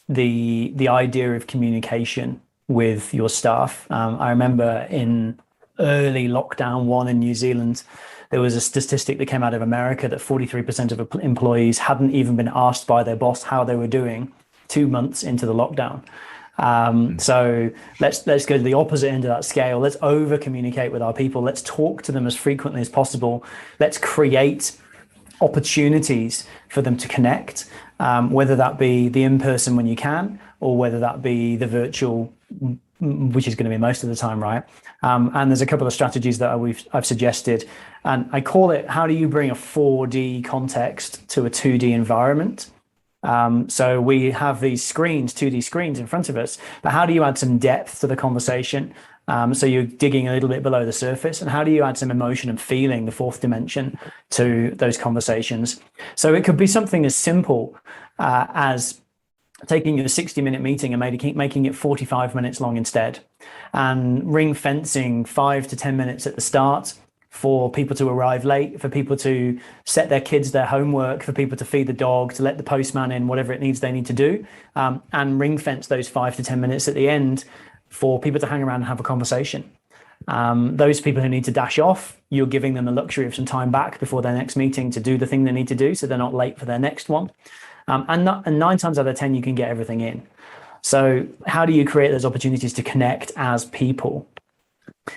the idea of communication with your staff. I remember in early lockdown one in New Zealand, there was a statistic that came out of America that 43% of employees hadn't even been asked by their boss how they were doing 2 months into the lockdown. So let's go to the opposite end of that scale. Let's over communicate with our people. Let's talk to them as frequently as possible. Let's create opportunities for them to connect, whether that be the in-person when you can, or whether that be the virtual, which is going to be most of the time, right? And there's a couple of strategies that I've suggested, and I call it, how do you bring a 4D context to a 2D environment? So we have these screens, 2D screens in front of us, but how do you add some depth to the conversation? So you're digging a little bit below the surface, and how do you add some emotion and feeling, the fourth dimension, to those conversations? So it could be something as simple as taking a 60-minute meeting and making it 45 minutes long instead, and ring fencing 5 to 10 minutes at the start for people to arrive late, for people to set their kids their homework, for people to feed the dog, to let the postman in, whatever they need to do, and ring fence those 5 to 10 minutes at the end for people to hang around and have a conversation. Those people who need to dash off, you're giving them the luxury of some time back before their next meeting to do the thing they need to do, so they're not late for their next one. And 9 times out of 10, you can get everything in. So how do you create those opportunities to connect as people?